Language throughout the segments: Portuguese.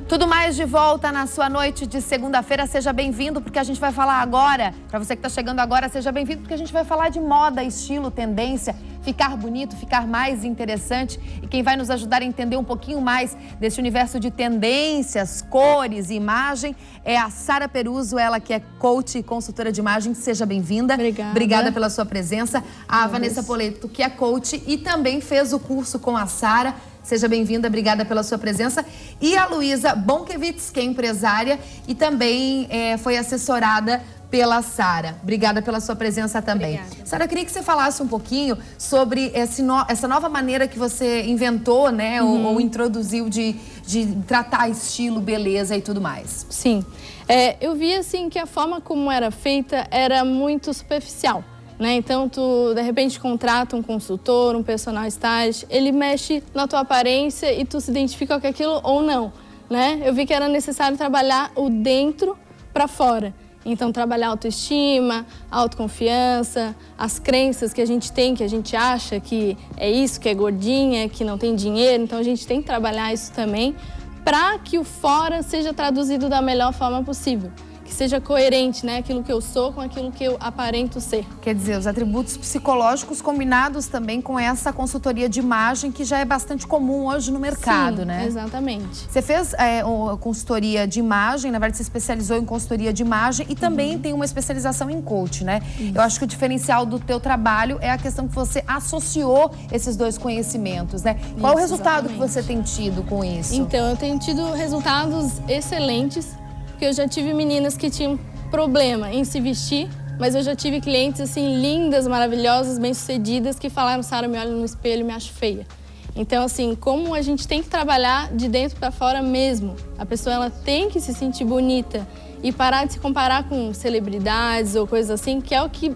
Tudo mais de volta na sua noite de segunda-feira. Seja bem-vindo, porque a gente vai falar agora. Para você que está chegando agora, seja bem-vindo, porque a gente vai falar de moda, estilo, tendência, ficar bonito, ficar mais interessante. E quem vai nos ajudar a entender um pouquinho mais desse universo de tendências, cores e imagem é a Sara Peruso, ela que é coach e consultora de imagem. Seja bem-vinda. Obrigada. Obrigada pela sua presença. A Vanessa Poletto, que é coach e também fez o curso com a Sara. Seja bem-vinda, obrigada pela sua presença. E a Luísa Bonkiewicz, que é empresária e também foi assessorada pela Sara. Obrigada pela sua presença também. Sara, eu queria que você falasse um pouquinho sobre essa nova maneira que você inventou, né, ou introduziu de tratar estilo, beleza e tudo mais. Sim. Eu vi, assim, que a forma como era feita era muito superficial. Então, tu, de repente, contrata um consultor, um personal stylist, ele mexe na tua aparência e tu se identifica com aquilo ou não, Eu vi que era necessário trabalhar o dentro para fora. Então, trabalhar autoestima, autoconfiança, as crenças que a gente tem, que a gente acha que é isso, que é gordinha, que não tem dinheiro. Então, a gente tem que trabalhar isso também para que o fora seja traduzido da melhor forma possível. Que seja coerente, aquilo que eu sou com aquilo que eu aparento ser. Quer dizer, os atributos psicológicos combinados também com essa consultoria de imagem que já é bastante comum hoje no mercado, Sim, exatamente. Você fez consultoria de imagem, na verdade você especializou em consultoria de imagem e também tem uma especialização em coach, Eu acho que o diferencial do teu trabalho é a questão que você associou esses dois conhecimentos, Qual o resultado que você tem tido com isso? Então, eu tenho tido resultados excelentes. Porque eu já tive meninas que tinham problema em se vestir, mas eu já tive clientes, assim, lindas, maravilhosas, bem-sucedidas, que falaram: Sara, me olho no espelho e me acho feia. Então, assim, como a gente tem que trabalhar de dentro para fora mesmo. A pessoa, ela tem que se sentir bonita e parar de se comparar com celebridades ou coisas assim, que é o que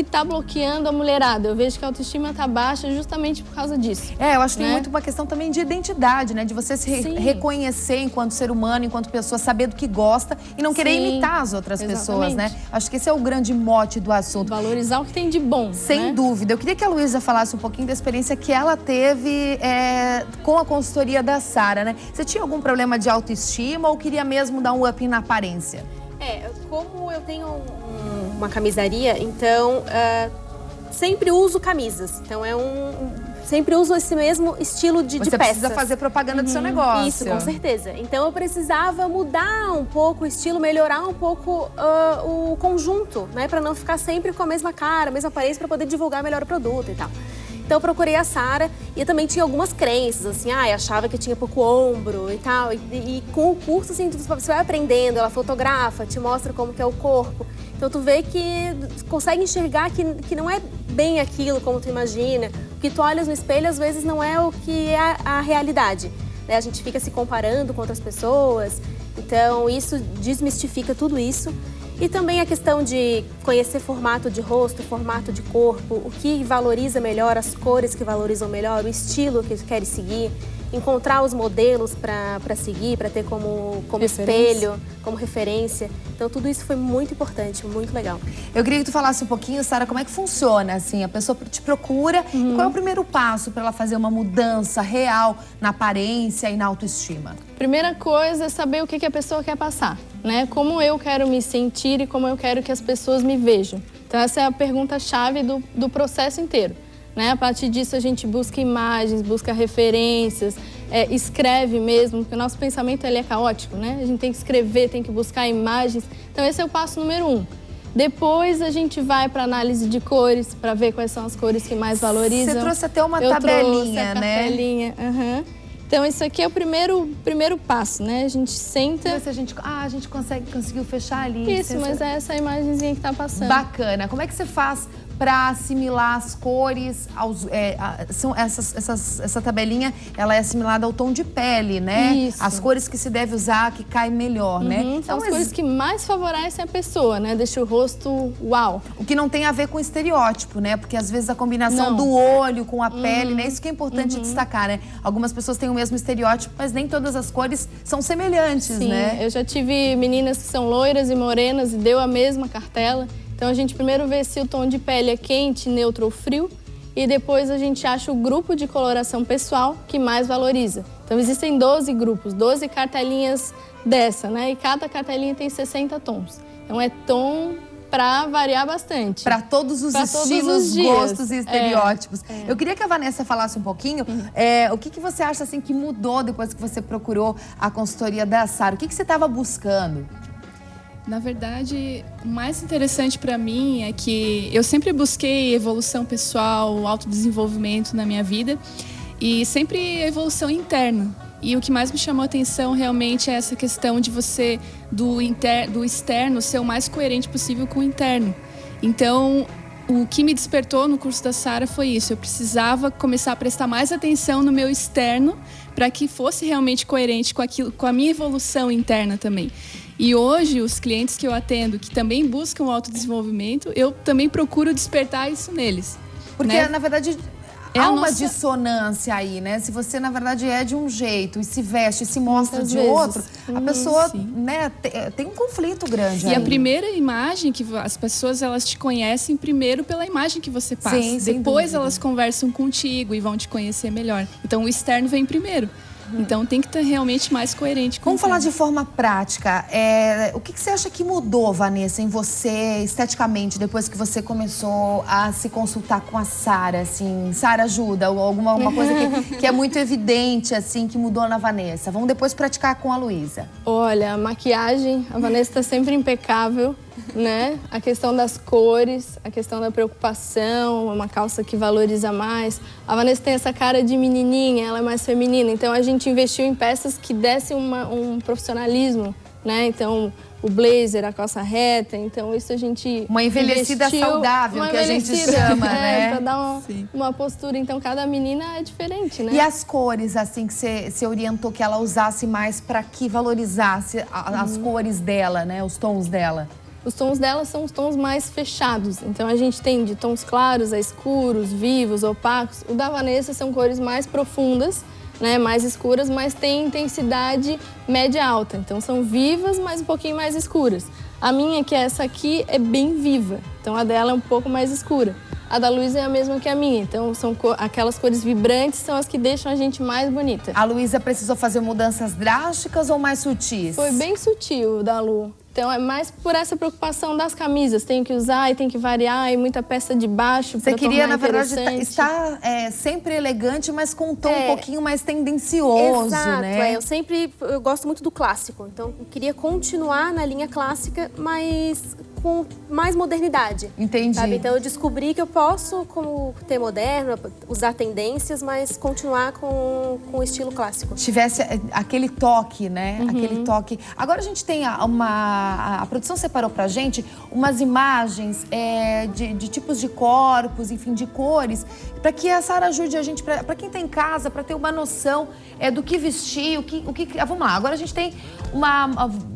está bloqueando a mulherada. Eu vejo que a autoestima está baixa justamente por causa disso. Eu acho que tem muito uma questão também de identidade, de você se reconhecer enquanto ser humano, enquanto pessoa, saber do que gosta e não querer imitar as outras pessoas, Acho que esse é o grande mote do assunto. Valorizar o que tem de bom. Sem dúvida. Eu queria que a Luísa falasse um pouquinho da experiência que ela teve com a consultoria da Sara, Você tinha algum problema de autoestima ou queria mesmo dar um up na aparência? Como eu tenho uma camisaria, então sempre uso camisas. Então sempre uso esse mesmo estilo de peça. Você precisa fazer propaganda do seu negócio. Isso, com certeza. Então eu precisava mudar um pouco o estilo, melhorar um pouco o conjunto, para não ficar sempre com a mesma cara, a mesma aparência, para poder divulgar melhor o produto e tal. Então eu procurei a Sara e eu também tinha algumas crenças, assim, achava que tinha pouco ombro e tal. E com o curso, assim, você vai aprendendo, ela fotografa, te mostra como que é o corpo. Então tu vê que consegue enxergar que não é bem aquilo como tu imagina. O que tu olhas no espelho, às vezes, não é o que é a realidade. A gente fica se comparando com outras pessoas. Então isso desmistifica tudo isso. E também a questão de conhecer formato de rosto, formato de corpo, o que valoriza melhor, as cores que valorizam melhor, o estilo que tu queres seguir, encontrar os modelos para seguir, para ter como espelho, como referência. Então tudo isso foi muito importante, muito legal. Eu queria que tu falasse um pouquinho, Sara, como é que funciona, assim, a pessoa te procura, qual é o primeiro passo para ela fazer uma mudança real na aparência e na autoestima? Primeira coisa é saber o que a pessoa quer passar, Como eu quero me sentir e como eu quero que as pessoas me vejam. Então essa é a pergunta-chave do processo inteiro. A partir disso a gente busca imagens, busca referências, escreve mesmo, porque o nosso pensamento ele é caótico, A gente tem que escrever, tem que buscar imagens. Então esse é o passo número 1. Depois a gente vai para análise de cores, para ver quais são as cores que mais valorizam. Você trouxe até uma tabelinha, trouxe a cartelinha, Então, isso aqui é o primeiro passo, A gente senta... Ver se a gente conseguiu fechar ali. Isso, mas é essa imagenzinha que tá passando. Bacana. Como é que você faz para assimilar as cores? Essa tabelinha, ela é assimilada ao tom de pele, Isso. As cores que se deve usar, que cai melhor, São as cores que mais favorecem a pessoa, Deixa o rosto uau. O que não tem a ver com estereótipo, Porque às vezes a combinação do olho com a pele, Isso que é importante destacar, Algumas pessoas têm o mesmo estereótipo, mas nem todas as cores são semelhantes, Sim, eu já tive meninas que são loiras e morenas e deu a mesma cartela. Então a gente primeiro vê se o tom de pele é quente, neutro ou frio. e depois a gente acha o grupo de coloração pessoal que mais valoriza. Então existem 12 grupos, 12 cartelinhas dessa, né? E cada cartelinha tem 60 tons. Então é tom para variar bastante. Para todos os estilos, gostos e estereótipos. Eu queria que a Vanessa falasse um pouquinho o que você acha assim, que mudou depois que você procurou a consultoria da Sara. O que você estava buscando? Na verdade, o mais interessante para mim é que eu sempre busquei evolução pessoal, autodesenvolvimento na minha vida e sempre evolução interna. E o que mais me chamou a atenção realmente é essa questão de você, do externo, ser o mais coerente possível com o interno. Então, o que me despertou no curso da Sara foi isso. Eu precisava começar a prestar mais atenção no meu externo para que fosse realmente coerente com aquilo, com a minha evolução interna também. E hoje, os clientes que eu atendo, que também buscam o autodesenvolvimento, eu também procuro despertar isso neles. Porque, né? Na verdade, há uma dissonância aí, né? Se você, na verdade, é de um jeito e se veste e se mostra de outro, a pessoa, né, tem um conflito grande aí. E a primeira imagem que as pessoas, elas te conhecem primeiro pela imagem que você passa. Sim, depois elas conversam contigo e vão te conhecer melhor. Então, o externo vem primeiro. Então tem que estar realmente mais coerente com Vamos falar de forma prática. O que você acha que mudou, Vanessa, em você esteticamente depois que você começou a se consultar com a Sara? Assim, Sara, ajuda, ou alguma coisa que é muito evidente, assim, que mudou na Vanessa. Vamos depois praticar com a Luísa. Olha, a maquiagem, a Vanessa está sempre impecável, né? A questão das cores, a questão da preocupação, uma calça que valoriza mais. A Vanessa tem essa cara de menininha, ela é mais feminina, então a gente investiu em peças que dessem um profissionalismo, né? Então, o blazer, a calça reta, então isso a gente uma envelhecida saudável, que a gente chama, né? Pra dar uma postura, então cada menina é diferente, né? E as cores, assim, que você orientou que ela usasse mais para que valorizasse as cores dela, né? Os tons dela. Os tons dela são os tons mais fechados. Então, a gente tem de tons claros a escuros, vivos, opacos. O da Vanessa são cores mais profundas, né, mais escuras, mas tem intensidade média-alta. Então, são vivas, mas um pouquinho mais escuras. A minha, que é essa aqui, é bem viva. Então, a dela é um pouco mais escura. A da Luísa é a mesma que a minha. Então, são aquelas cores vibrantes são as que deixam a gente mais bonita. A Luísa precisou fazer mudanças drásticas ou mais sutis? Foi bem sutil, da Lu. Então, é mais por essa preocupação das camisas. Tem que usar e tem que variar, e muita peça de baixo para tornar interessante. Você queria, na verdade, estar sempre elegante, mas com um tom um pouquinho mais tendencioso, exato, né? Eu gosto muito do clássico. Então, eu queria continuar na linha clássica, mas com mais modernidade. Entendi. Sabe? Então, eu descobri que eu posso, como ter moderno, usar tendências, mas continuar com o estilo clássico. Tivesse aquele toque, né? Aquele toque. Agora a gente tem a produção separou pra gente umas imagens de tipos de corpos, enfim, de cores, para que a Sara ajude a gente, para quem tá em casa, para ter uma noção do que vestir, vamos lá, agora a gente tem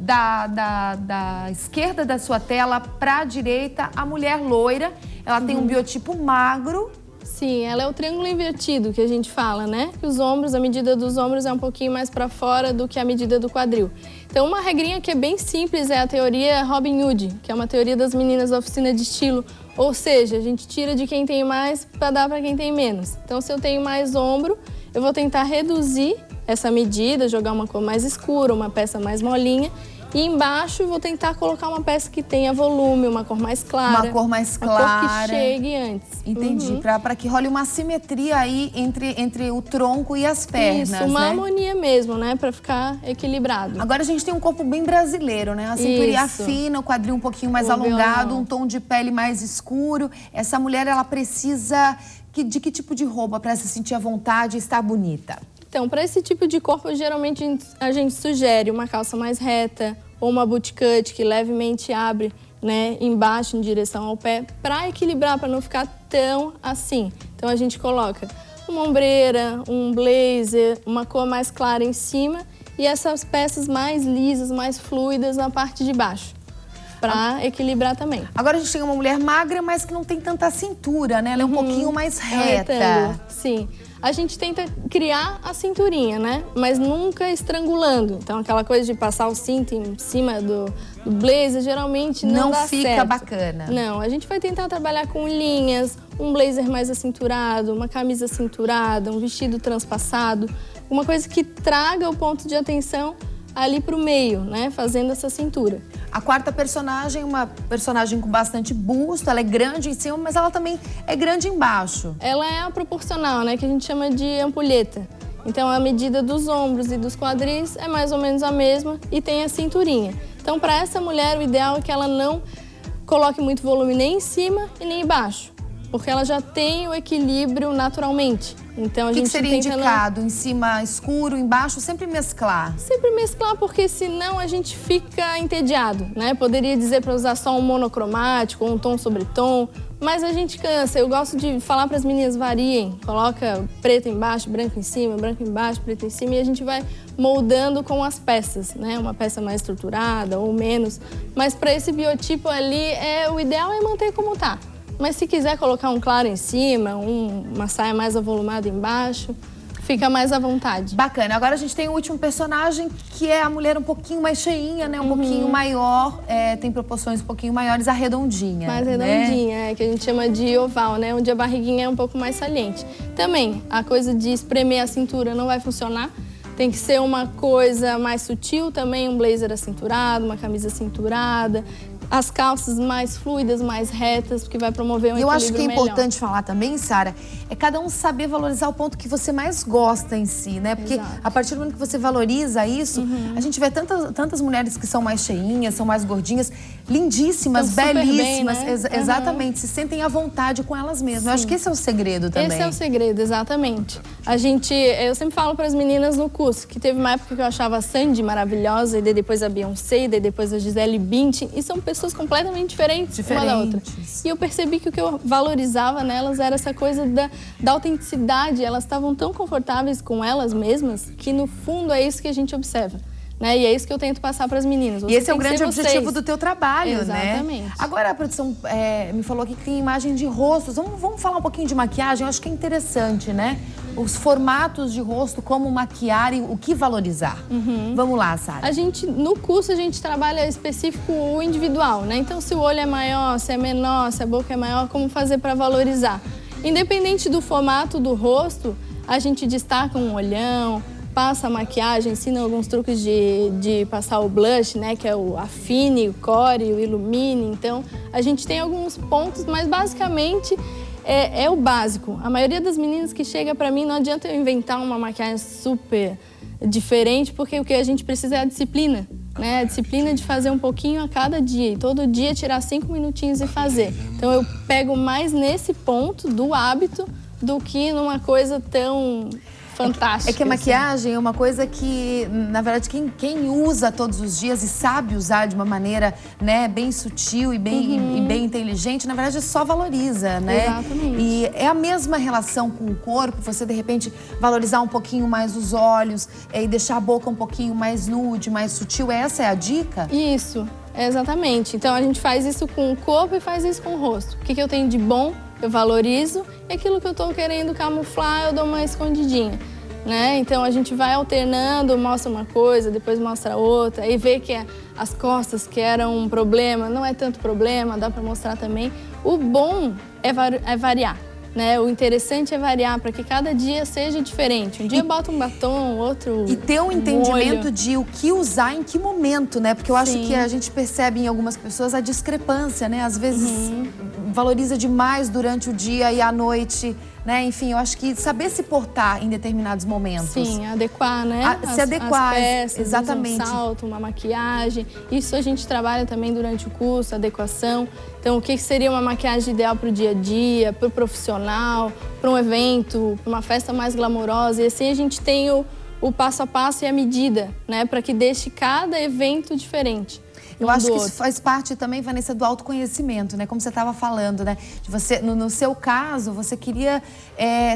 da esquerda da sua tela para a direita, a mulher loira, ela tem um biotipo magro. Sim, ela é o triângulo invertido que a gente fala, né? Que os ombros, a medida dos ombros é um pouquinho mais para fora do que a medida do quadril. Então, uma regrinha que é bem simples é a teoria Robin Hood, que é uma teoria das meninas da oficina de estilo. Ou seja, a gente tira de quem tem mais para dar para quem tem menos. Então, se eu tenho mais ombro, eu vou tentar reduzir essa medida, jogar uma cor mais escura, uma peça mais molinha. E embaixo eu vou tentar colocar uma peça que tenha volume, uma cor mais clara. Uma cor mais clara. Uma cor que chegue antes. Entendi. Para que role uma simetria aí entre o tronco e as pernas, isso, uma harmonia mesmo, né? Para ficar equilibrado. Agora a gente tem um corpo bem brasileiro, né? A cinturinha fina, o quadril um pouquinho mais alongado, um tom de pele mais escuro. Essa mulher, ela precisa de que tipo de roupa para se sentir à vontade e estar bonita? Então, para esse tipo de corpo, geralmente a gente sugere uma calça mais reta ou uma bootcut que levemente abre, né, embaixo em direção ao pé, para equilibrar, para não ficar tão assim. Então, a gente coloca uma ombreira, um blazer, uma cor mais clara em cima e essas peças mais lisas, mais fluidas na parte de baixo. para equilibrar também. Agora a gente tem uma mulher magra, mas que não tem tanta cintura, né? Ela é um pouquinho mais reta. Sim. A gente tenta criar a cinturinha, né? Mas nunca estrangulando. Então, aquela coisa de passar o cinto em cima do blazer, geralmente não dá certo. Não fica bacana. Não, a gente vai tentar trabalhar com linhas, um blazer mais acinturado, uma camisa cinturada, um vestido transpassado. Uma coisa que traga o ponto de atenção ali pro meio, né? Fazendo essa cintura. A quarta personagem, uma personagem com bastante busto, ela é grande em cima, mas ela também é grande embaixo. Ela é a proporcional, né? Que a gente chama de ampulheta. Então, a medida dos ombros e dos quadris é mais ou menos a mesma e tem a cinturinha. Então, para essa mulher, o ideal é que ela não coloque muito volume nem em cima e nem embaixo, porque ela já tem o equilíbrio naturalmente. Então, a gente que seria indicado? Em cima escuro, embaixo, sempre mesclar? Sempre mesclar, porque senão a gente fica entediado, né? Poderia dizer para usar só um monocromático, um tom sobre tom, mas a gente cansa. Eu gosto de falar para as meninas variem. Coloca preto embaixo, branco em cima, branco embaixo, preto em cima, e a gente vai moldando com as peças, né? Uma peça mais estruturada ou menos. Mas para esse biotipo ali, o ideal é manter como tá. Mas se quiser colocar um claro em cima, uma saia mais avolumada embaixo, fica mais à vontade. Bacana. Agora a gente tem o último personagem, que é a mulher um pouquinho mais cheinha, né? Um pouquinho maior, tem proporções um pouquinho maiores, a redondinha. Mais redondinha, que a gente chama de oval, né? Onde a barriguinha é um pouco mais saliente. Também, a coisa de espremer a cintura não vai funcionar. Tem que ser uma coisa mais sutil também, um blazer acinturado, uma camisa cinturada. As calças mais fluidas, mais retas, porque vai promover um equilíbrio melhor. Eu acho que é importante falar também, Sara, é cada um saber valorizar o ponto que você mais gosta em si, né? Porque a partir do momento que você valoriza isso, a gente vê tantas mulheres que são mais cheinhas, são mais gordinhas, lindíssimas, belíssimas, bem, né? Exatamente, se sentem à vontade com elas mesmas. Eu acho que esse é o segredo também. Esse é o segredo, exatamente. Eu sempre falo para as meninas no curso, que teve uma época que eu achava a Sandy maravilhosa, e daí depois a Beyoncé, e daí depois a Gisele Bündchen, e são pessoas completamente diferentes uma da outra. E eu percebi que o que eu valorizava nelas era essa coisa da autenticidade. Elas estavam tão confortáveis com elas mesmas que, no fundo, é isso que a gente observa. Né? E é isso que eu tento passar para as meninas. E esse é o grande objetivo do teu trabalho, né? Exatamente. Agora, a produção me falou aqui que tem imagem de rostos. Vamos falar um pouquinho de maquiagem? Eu acho que é interessante, né? Os formatos de rosto, como maquiar e o que valorizar. Vamos lá, Sara. No curso, a gente trabalha específico o individual, né? Então, se o olho é maior, se é menor, se a boca é maior, como fazer para valorizar? Independente do formato do rosto, a gente destaca um olhão, passa a maquiagem, ensina alguns truques de passar o blush, né? Que é o afine, o core, o ilumine. Então, a gente tem alguns pontos, mas basicamente é o básico. A maioria das meninas que chega pra mim, não adianta eu inventar uma maquiagem super diferente, porque o que a gente precisa é a disciplina, né? A disciplina de fazer um pouquinho a cada dia. E todo dia tirar 5 minutinhos e fazer. Então, eu pego mais nesse ponto do hábito do que numa coisa tão fantástica. É que a maquiagem é uma coisa que, na verdade, quem usa todos os dias e sabe usar de uma maneira, né, bem sutil e bem inteligente, na verdade, só valoriza, né? Exatamente. E é a mesma relação com o corpo, você, de repente, valorizar um pouquinho mais os olhos e deixar a boca um pouquinho mais nude, mais sutil. Essa é a dica? Isso, exatamente. Então, a gente faz isso com o corpo e faz isso com o rosto. O que eu tenho de bom, eu valorizo, e aquilo que eu tô querendo camuflar, eu dou uma escondidinha, né? Então, a gente vai alternando, mostra uma coisa, depois mostra outra, e vê que as costas, que eram um problema, não é tanto problema, dá pra mostrar também. O bom é variar, né? O interessante é variar, para que cada dia seja diferente. Um dia bota um batom, outro e ter um entendimento de o que usar em que momento, né? Porque eu acho que a gente percebe em algumas pessoas a discrepância, né? Às vezes valoriza demais durante o dia e à noite, né? Enfim, eu acho que saber se portar em determinados momentos. Sim, adequar, né? Se adequar, as peças, exatamente. Um salto, uma maquiagem. Isso a gente trabalha também durante o curso, adequação. Então, o que seria uma maquiagem ideal para o dia a dia, para o profissional, para um evento, para uma festa mais glamourosa. E assim a gente tem o passo a passo e a medida, né? Para que deixe cada evento diferente. Eu acho que isso faz parte também, Vanessa, do autoconhecimento, né? Como você estava falando, né? De você, no seu caso, você queria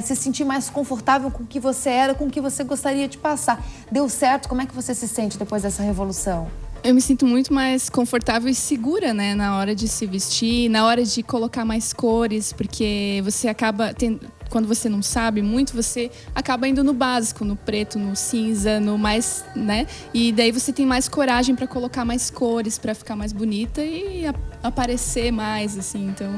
se sentir mais confortável com o que você era, com o que você gostaria de passar. Deu certo? Como é que você se sente depois dessa revolução? Eu me sinto muito mais confortável e segura, né, na hora de se vestir, na hora de colocar mais cores, porque você acaba quando você não sabe muito, você acaba indo no básico, no preto, no cinza, no mais, né? E daí você tem mais coragem para colocar mais cores, para ficar mais bonita e aparecer mais, assim, então...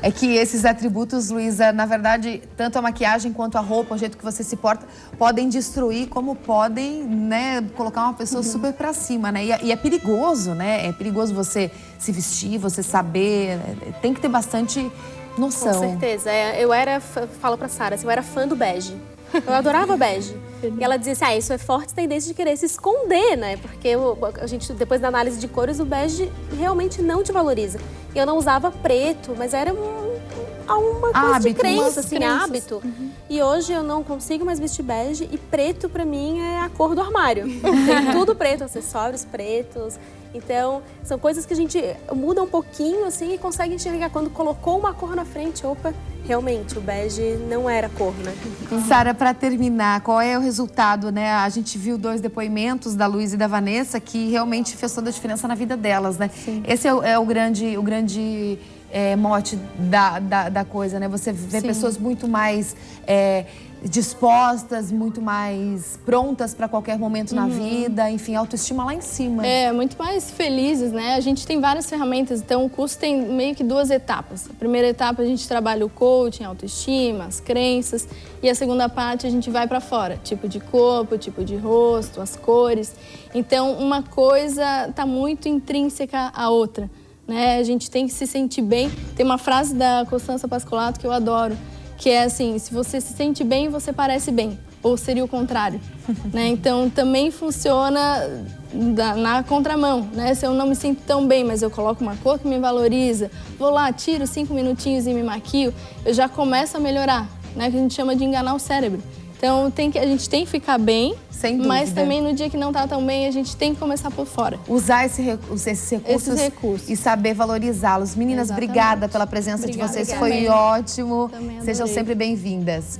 É que esses atributos, Luísa, na verdade, tanto a maquiagem quanto a roupa, o jeito que você se porta, podem destruir, como podem, né, colocar uma pessoa super pra cima, né? E é perigoso, né? É perigoso você se vestir, você saber, tem que ter bastante noção. Com certeza. Falo pra Sara, assim, eu era fã do bege. Eu adorava bege. E ela dizia assim, isso é forte tendência de querer se esconder, né? Porque a gente, depois da análise de cores, o bege realmente não te valoriza. E eu não usava preto, mas era uma coisa de crença, assim, hábito. E hoje eu não consigo mais vestir bege e preto pra mim é a cor do armário. Tem tudo preto, acessórios pretos. Então, são coisas que a gente muda um pouquinho, assim, e consegue enxergar. Quando colocou uma cor na frente, opa, realmente, o bege não era cor, né? Sara, para terminar, qual é o resultado, né? A gente viu 2 depoimentos da Luísa e da Vanessa que realmente fez toda a diferença na vida delas, né? Sim. Esse é o grande mote da coisa, né? Você vê pessoas muito mais dispostas, muito mais prontas para qualquer momento na vida, enfim, autoestima lá em cima. Muito mais felizes, né? A gente tem várias ferramentas, então o curso tem meio que 2 etapas. A primeira etapa a gente trabalha o coaching, a autoestima, as crenças, e a segunda parte a gente vai para fora, tipo de corpo, tipo de rosto, as cores. Então uma coisa está muito intrínseca à outra, né? A gente tem que se sentir bem. Tem uma frase da Costanza Pascolato que eu adoro, que é assim, se você se sente bem, você parece bem. Ou seria o contrário, né? Então, também funciona na contramão, né? Se eu não me sinto tão bem, mas eu coloco uma cor que me valoriza, vou lá, tiro 5 minutinhos e me maquio, eu já começo a melhorar, né? Que a gente chama de enganar o cérebro. Então, a gente tem que ficar bem, mas também no dia que não tá tão bem, a gente tem que começar por fora. Usar esses recursos e saber valorizá-los. Meninas, obrigada pela presença de vocês, foi ótimo. Sejam sempre bem-vindas.